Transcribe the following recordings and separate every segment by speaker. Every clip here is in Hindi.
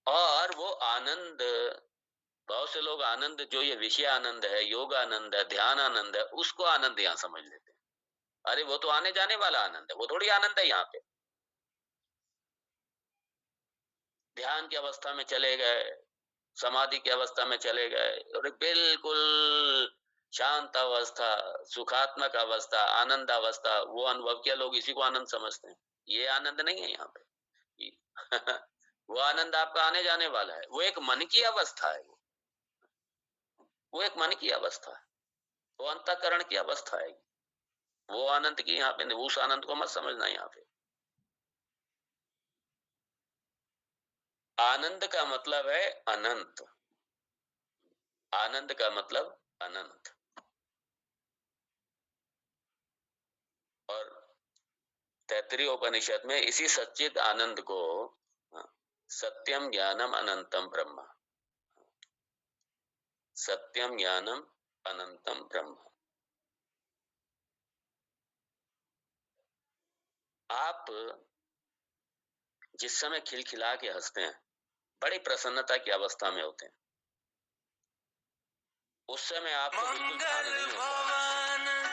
Speaker 1: और वो आनंद, बहुत से लोग आनंद जो ये विषय आनंद है, योग आनंद है, ध्यान आनंद है, उसको आनंद यहाँ समझ लेते हैं। अरे वो तो आने जाने वाला आनंद है, वो थोड़ी आनंद है यहाँ पे। ध्यान की अवस्था में चले गए, समाधि की अवस्था में चले गए और बिल्कुल शांत अवस्था, सुखात्मक अवस्था, आनंद अवस्था, वो अनुभव किया, लोग इसी को आनंद समझते हैं। ये आनंद नहीं है यहाँ पे। वो आनंद आपका आने जाने वाला है, वो एक मन की अवस्था है। वो एक मन की अवस्था है, वो अंतःकरण की अवस्था है। वो आनंद की यहाँ पे, उस आनंद को मत समझना यहाँ पे। आनंद का मतलब है अनंत। आनंद का मतलब अनंत। और तैत्तरीय उपनिषद में इसी सच्चिद आनंद को सत्यम ज्ञानम अनंतम ब्रह्म, सत्यम ज्ञानम अनंतम ब्रह्म। आप जिस समय खिलखिला के हंसते हैं, बड़ी प्रसन्नता की अवस्था में होते हैं, उस समय आपको बिल्कुल भान नहीं होता,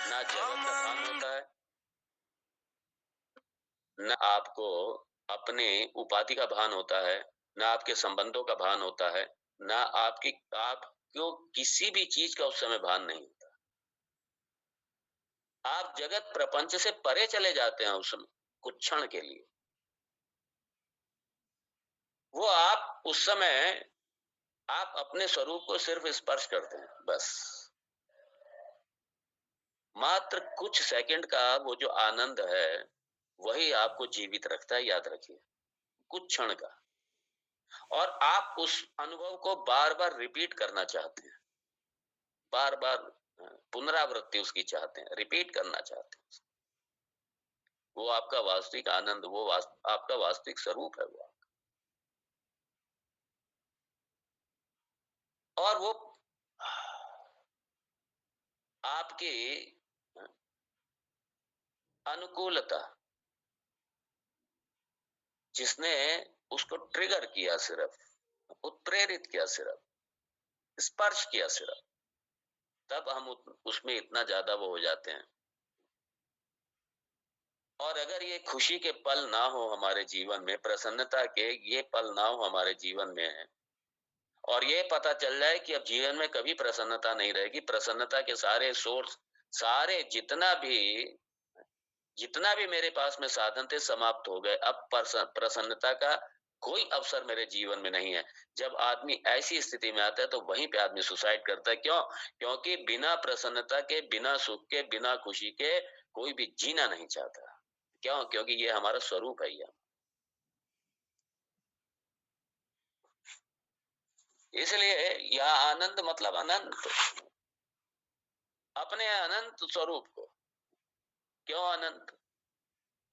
Speaker 1: ना जगत का भान होता है, न आपको अपने उपाधि का भान होता है, न आपके संबंधों का भान होता है, न आपको किसी भी चीज का उस समय भान नहीं होता। आप जगत प्रपंच से परे चले जाते हैं उस समय, कुछ क्षण के लिए। वो आप उस समय आप अपने स्वरूप को सिर्फ स्पर्श करते हैं, बस। मात्र कुछ सेकंड का वो जो आनंद है, वही आपको जीवित रखता है, याद रखिए, कुछ क्षण का। और आप उस अनुभव को बार बार रिपीट करना चाहते हैं, बार बार पुनरावृत्ति उसकी चाहते हैं, रिपीट करना चाहते हैं। वो आपका वास्तविक आनंद, वो आपका वास्तविक स्वरूप है वो। और वो आपकी अनुकूलता, जिसने उसको ट्रिगर किया, सिर्फ उत्प्रेरित किया, सिर्फ स्पर्श किया, सिर्फ तब हम उसमें इतना ज्यादा वो हो जाते हैं। और अगर ये खुशी के पल ना हो हमारे जीवन में, प्रसन्नता के ये पल ना हो हमारे जीवन में, और ये पता चल जाए कि अब जीवन में कभी प्रसन्नता नहीं रहेगी, प्रसन्नता के सारे सोर्स, सारे जितना भी मेरे पास में साधन थे समाप्त हो गए, अब प्रसन्नता का कोई अवसर मेरे जीवन में नहीं है। जब आदमी ऐसी स्थिति में आता है तो वहीं पे आदमी सुसाइड करता है। क्यों? क्योंकि बिना प्रसन्नता के, बिना सुख के, बिना खुशी के कोई भी जीना नहीं चाहता। क्यों? क्योंकि ये हमारा स्वरूप है। इसलिए यह आनंद मतलब अनंत, अपने अनंत स्वरूप को। क्यों अनंत?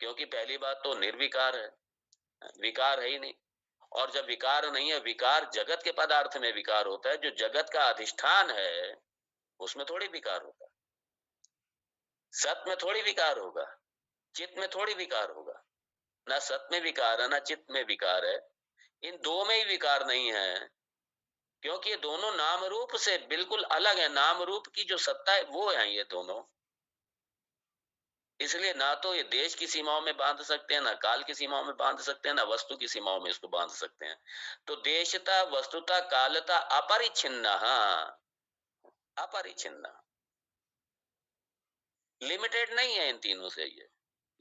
Speaker 1: क्योंकि पहली बात तो निर्विकार है, विकार है ही नहीं। और जब विकार नहीं है, विकार जगत के पदार्थ में विकार होता है, जो जगत का अधिष्ठान है उसमें थोड़ी विकार होता है। सत में थोड़ी विकार होगा, चित्त में थोड़ी विकार होगा। ना सत में विकार है, ना चित्त में विकार है। इन दो में ही विकार नहीं है, क्योंकि ये दोनों नाम रूप से बिल्कुल अलग है। नाम रूप की जो सत्ता है वो है ये दोनों। इसलिए ना तो ये देश की सीमाओं में बांध सकते हैं, ना काल की सीमाओं में बांध सकते हैं, ना वस्तु की सीमाओं में इसको बांध सकते हैं। तो देशता, वस्तुता, कालता अपरिच्छिन्न, अपरिच्छिन्न, लिमिटेड नहीं है इन तीनों से ये।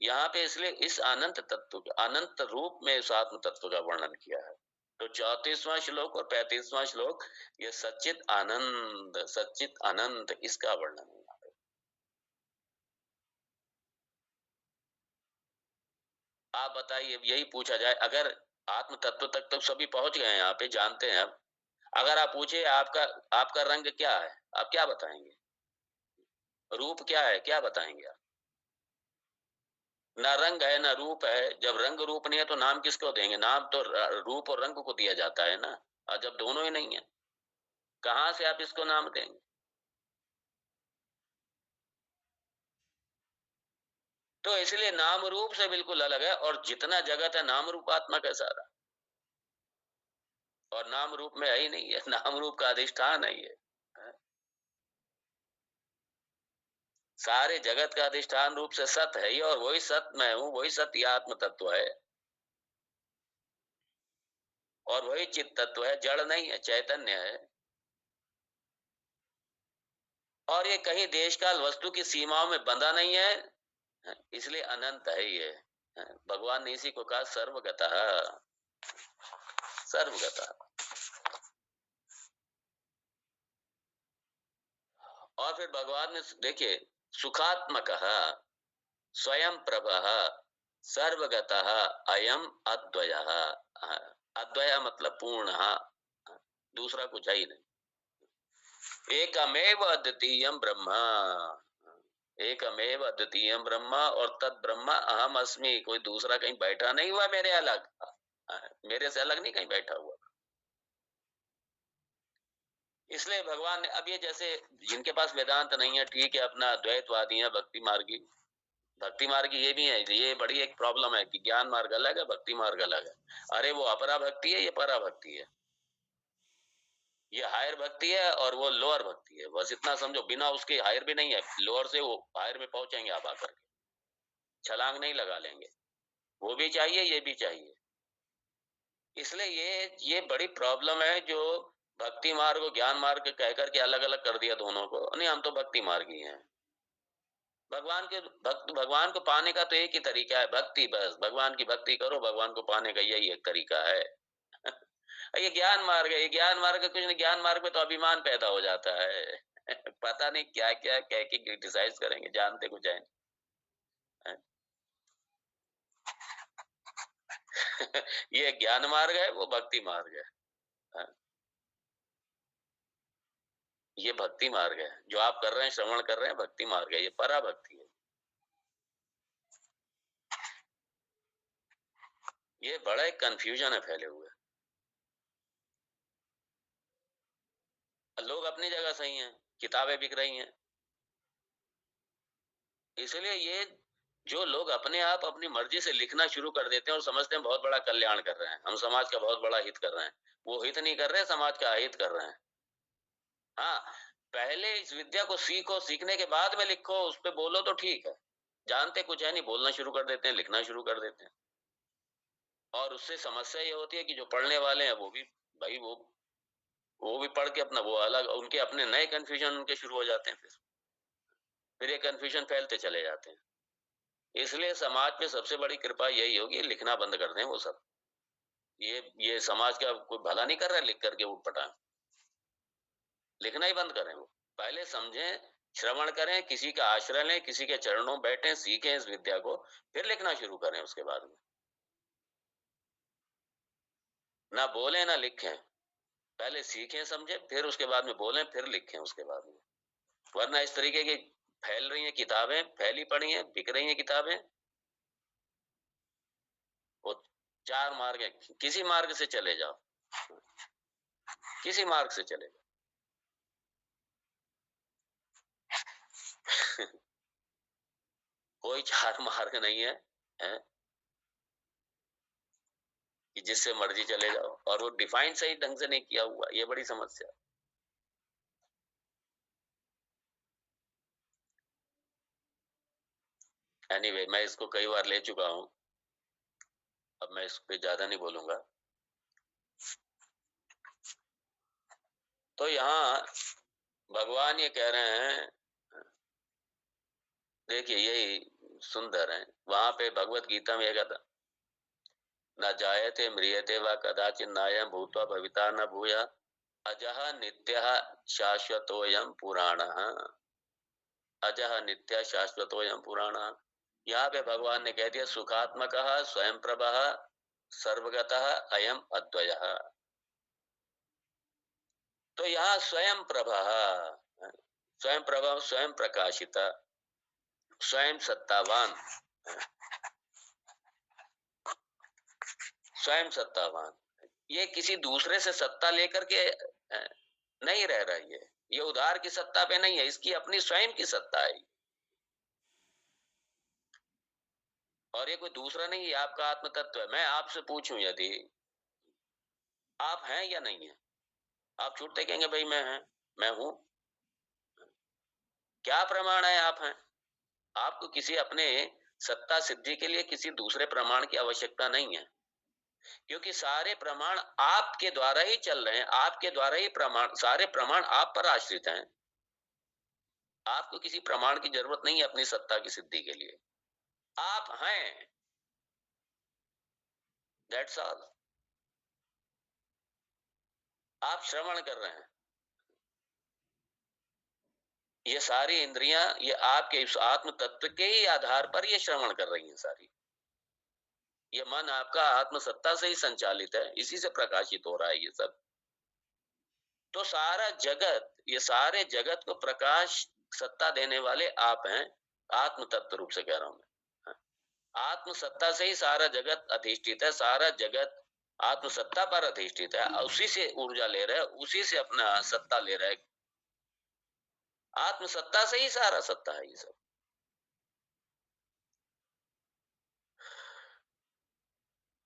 Speaker 1: यहाँ पे इसलिए इस अनंत तत्व, अनंत रूप में इस आत्म तत्व का वर्णन किया है। तो 34वां श्लोक और 35वां श्लोक, ये सच्चित आनंद, सच्चित अनंत, इसका वर्णन है। आप बताइए, यही पूछा जाए, अगर आत्म तत्व तक तो सभी पहुंच गए हैं, यहाँ पे जानते हैं। अब अगर आप पूछे आपका आपका रंग क्या है, आप क्या बताएंगे? रूप क्या है, क्या बताएंगे आप? ना रंग है ना रूप है। जब रंग रूप नहीं है तो नाम किसको देंगे? नाम तो रूप और रंग को दिया जाता है ना। और जब दोनों ही नहीं है, कहां से आप इसको नाम देंगे? तो इसलिए नाम रूप से बिल्कुल अलग है, और जितना जगत है नाम रूपात्मक है सारा। और नाम रूप में है ही नहीं है, नाम रूप का अधिष्ठान है ये। सारे जगत का अधिष्ठान रूप से सत है ही, और वही सत मैं हूं, वही सत्य आत्म तत्व है, और वही चित्त तत्व है, जड़ नहीं है, चैतन्य है। और ये कहीं देश काल वस्तु की सीमाओं में बंधा नहीं है, इसलिए अनंत है ये। भगवान ने इसी को कहा सर्वगतः, सर्वगतः। और फिर भगवान ने देखिए, सुखात्मकः स्वयं प्रभः सर्वगतः अयम अद्वयः। अद्वय मतलब पूर्ण, दूसरा कुछ है ही नहीं। एकमेव अद्वितीयम ब्रह्म, एकमेव अद्वितीयम ब्रह्म, और तद ब्रह्म अहम अस्मि। कोई दूसरा कहीं बैठा नहीं हुआ मेरे अलग, मेरे से अलग नहीं कहीं बैठा हुआ। इसलिए भगवान ने, अब ये जैसे जिनके पास वेदांत नहीं है, ठीक है, अपना द्वैतवादी है, भक्ति मार्गी, भक्ति मार्गी ये भी है। ये बड़ी एक प्रॉब्लम है कि ज्ञान मार्ग अलग है, भक्ति मार्ग अलग है। अरे वो अपरा भक्ति है, ये परा भक्ति है। ये हायर भक्ति है और वो लोअर भक्ति है, बस इतना समझो। बिना उसके हायर भी नहीं है, लोअर से वो हायर में पहुंचेंगे आप आकर के, छलांग नहीं लगा लेंगे। वो भी चाहिए, ये भी चाहिए। इसलिए ये बड़ी प्रॉब्लम है, जो भक्ति मार्ग को ज्ञान मार्ग कह करके अलग अलग कर दिया दोनों को। नहीं, हम तो भक्ति मार्गी हैं। भगवान को पाने का तो एक ही तरीका है, भक्ति। बस भगवान की भक्ति करो, भगवान को पाने का यही एक तरीका है। ये ज्ञान मार्ग है, ये ज्ञान मार्ग का कुछ नहीं। ज्ञान मार्ग में तो अभिमान पैदा हो जाता है। पता नहीं क्या क्या कह के क्रिटिसाइज करेंगे, जानते कुछ है नहीं। ये ज्ञान मार्ग है, वो भक्ति मार्ग है। ये भक्ति मार्ग है, जो आप कर रहे हैं, श्रवण कर रहे हैं, भक्ति मार्ग है, ये परा भक्ति है। ये बड़ा एक कंफ्यूजन है फैले हुए। लोग अपनी जगह सही हैं, किताबें बिक रही हैं। इसलिए ये जो लोग अपने आप अपनी मर्जी से लिखना शुरू कर देते हैं और समझते हैं बहुत बड़ा कल्याण कर रहे हैं, हम समाज का बहुत बड़ा हित कर रहे हैं, वो हित नहीं कर रहे, समाज का अहित कर रहे हैं। हाँ, पहले इस विद्या को सीखो, सीखने के बाद में लिखो, उस पर बोलो तो ठीक है। जानते कुछ है नहीं, बोलना शुरू कर देते हैं, लिखना शुरू कर देते हैं। और उससे समस्या ये होती है कि जो पढ़ने वाले हैं वो भी, भाई वो भी पढ़ के अपना वो अलग, उनके अपने नए कंफ्यूजन उनके शुरू हो जाते हैं। फिर ये कंफ्यूजन फैलते चले जाते हैं। इसलिए समाज में सबसे बड़ी कृपा यही होगी, लिखना बंद कर दें वो सब। ये समाज का कोई भला नहीं कर रहा है लिख करके उठ पटा, लिखना ही बंद करें वो। पहले समझें, श्रवण करें, किसी का आश्रय लें, किसी के चरणों बैठें, सीखें इस विद्या को, फिर लिखना शुरू करें। उसके बाद में ना बोलें ना लिखें, पहले सीखें समझें, फिर उसके बाद में बोलें, फिर लिखें उसके बाद में। वरना इस तरीके की फैल रही हैं किताबें, फैली पड़ी हैं, बिक रही हैं किताबें। वो चार मार्ग है, किसी मार्ग से चले जाओ, किसी मार्ग से चले जाओ। कोई चार मार्ग नहीं है, है कि जिससे मर्जी चले जाओ, और वो डिफाइन सही ढंग से नहीं किया हुआ, ये बड़ी समस्या। एनीवे, मैं इसको कई बार ले चुका हूं, अब मैं इस पे ज्यादा नहीं बोलूंगा। तो यहाँ भगवान ये कह रहे हैं, देखिए यही सुंदर है। वहां पे भगवत गीता में कहता, न जायते म्रियते व कदाचित नायं भूत्वा भविता न भूया अजः नित्यः शाश्वतोऽयं पुराणः। अजः नित्य शाश्वतोऽयं पुराणः। यहाँ पे भगवान ने कह दिया सुखात्मकः स्वयं प्रभः सर्वगतः अयम अद्वयः। तो यहाँ स्वयं प्रभः, स्वयं प्रभा, स्वयं प्रकाशिता, स्वयं सत्तावान, स्वयं सत्तावान। ये किसी दूसरे से सत्ता लेकर के नहीं रह रहा है। ये उधार की सत्ता पे नहीं है, इसकी अपनी स्वयं की सत्ता है। और ये कोई दूसरा नहीं है, आपका आत्म तत्व है। मैं आपसे पूछूं, यदि आप हैं या नहीं है? आप झूठ कहेंगे भाई मैं हूं। क्या प्रमाण है आप हैं? आपको किसी अपने सत्ता सिद्धि के लिए किसी दूसरे प्रमाण की आवश्यकता नहीं है, क्योंकि सारे प्रमाण आपके द्वारा ही चल रहे हैं, आपके द्वारा ही प्रमाण, सारे प्रमाण आप पर आश्रित हैं। आपको किसी प्रमाण की जरूरत नहीं है अपनी सत्ता की सिद्धि के लिए। आप हैं, दैट्स ऑल। आप श्रवण कर रहे हैं, ये सारी इंद्रियां ये आपके इस आत्म तत्व के ही आधार पर ये श्रवण कर रही हैं सारी। ये मन आपका आत्म सत्ता से ही संचालित है, इसी से प्रकाशित हो रहा है ये सब। तो सारा जगत, ये सारे जगत को प्रकाश सत्ता देने वाले आप हैं, आत्म तत्व रूप से कह रहा हूं मैं। आत्म सत्ता से ही सारा जगत अधिष्ठित है, सारा जगत आत्म सत्ता पर अधिष्ठित है, उसी से ऊर्जा ले रहा है, उसी से अपना सत्ता ले रहा है। आत्म सत्ता से ही सारा सत्ता है ये सब।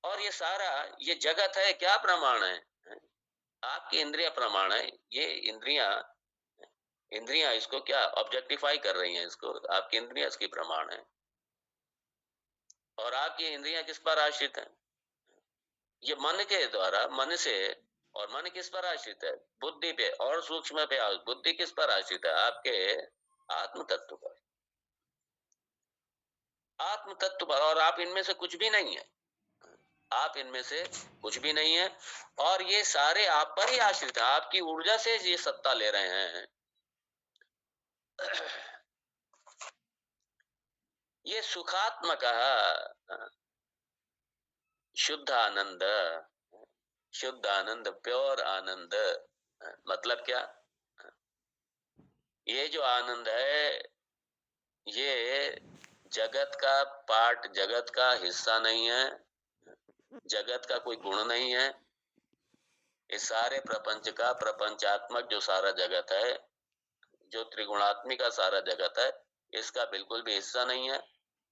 Speaker 1: और ये सारा ये जगत है, क्या प्रमाण है? आपकी इंद्रिया प्रमाण है। ये इंद्रियां इंद्रियां इसको क्या ऑब्जेक्टिफाई कर रही हैं, इसको आपकी इंद्रियां इसकी प्रमाण है। और आपकी इंद्रियां किस पर आश्रित हैं? ये मन के द्वारा, मन से। और मन किस पर आश्रित है? बुद्धि पे, और सूक्ष्म पे। बुद्धि किस पर आश्रित है? आपके आत्म तत्व पर, आत्म तत्व पर। और आप इनमें से कुछ भी नहीं है, आप इनमें से कुछ भी नहीं है। और ये सारे आप पर ही आश्रित है, आपकी ऊर्जा से ये सत्ता ले रहे हैं। ये सुखात्मक शुद्ध आनंद, शुद्ध आनंद, प्योर आनंद। मतलब क्या? ये जो आनंद है, ये जगत का पार्ट, जगत का हिस्सा नहीं है, जगत का कोई गुण नहीं है। इस सारे प्रपंच का, प्रपंचात्मक जो सारा जगत है, जो त्रिगुणात्मिक का सारा जगत है, इसका बिल्कुल भी हिस्सा नहीं है,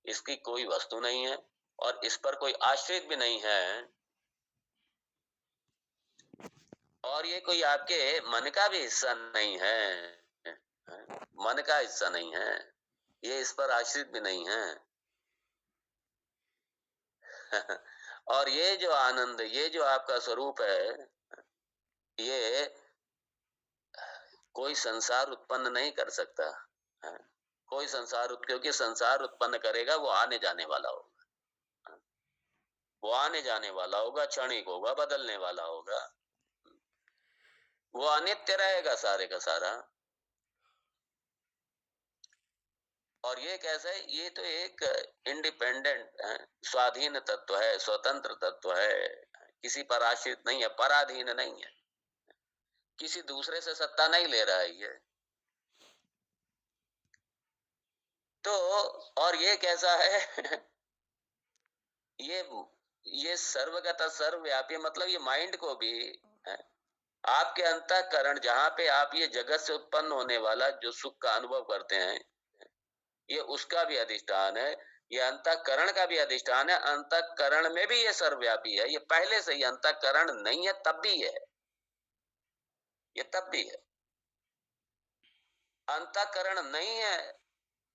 Speaker 1: इसकी कोई वस्तु नहीं है, और इस पर कोई आश्रित भी नहीं है। और ये कोई आपके मन का भी हिस्सा नहीं है, मन का हिस्सा नहीं है, ये इस पर आश्रित भी नहीं है। और ये जो आनंद, ये जो आपका स्वरूप है, ये कोई संसार उत्पन्न नहीं कर सकता है। कोई संसार, क्योंकि संसार उत्पन्न करेगा वो आने जाने वाला होगा, वो आने जाने वाला होगा, क्षणिक होगा, बदलने वाला होगा, वो अनित्य रहेगा सारे का सारा। और ये कैसा है? ये तो एक इंडिपेंडेंट है, स्वाधीन तत्व है, स्वतंत्र तत्व है, किसी पर आश्रित नहीं है, पराधीन नहीं है, किसी दूसरे से सत्ता नहीं ले रहा है ये। तो और ये कैसा है? ये सर्वगत सर्वव्यापी, मतलब ये माइंड को भी है, आपके अंतःकरण, जहां पे आप ये जगत से उत्पन्न होने वाला जो सुख का अनुभव करते हैं, ये उसका भी अधिष्ठान है, ये अंतःकरण का भी अधिष्ठान है। अंतःकरण में भी ये सर्वव्यापी है, ये पहले से ही, अंतःकरण नहीं है तब भी है, ये तब भी है। अंतःकरण नहीं है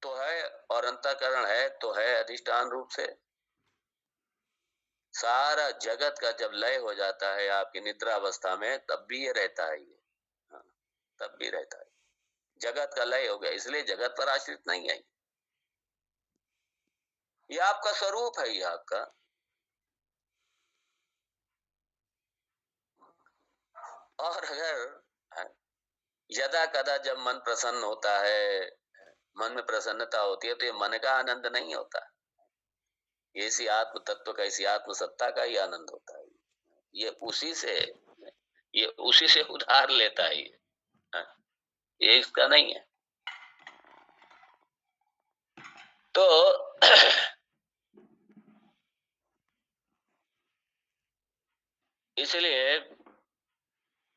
Speaker 1: तो है, और अंतःकरण है तो है अधिष्ठान रूप से। सारा जगत का जब लय हो जाता है आपकी निद्रा अवस्था में, तब भी ये रहता है ये। हाँ, तब भी रहता है। जगत का लय हो गया, इसलिए जगत पर आश्रित नहीं है। ये आपका स्वरूप है, ये आपका। और अगर यदा कदा जब मन प्रसन्न होता है, मन में प्रसन्नता होती है, तो ये मन का आनंद नहीं होता, ये इसी आत्म तत्व का, इसी आत्म सत्ता का ही आनंद होता है। ये उसी से, ये उसी से उधार लेता है ये। हाँ, ये इसका नहीं है। तो इसलिए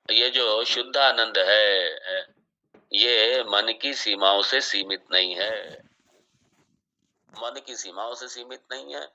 Speaker 1: ये जो शुद्ध आनंद है, ये मन की सीमाओं से सीमित नहीं है, मन की सीमाओं से सीमित नहीं है।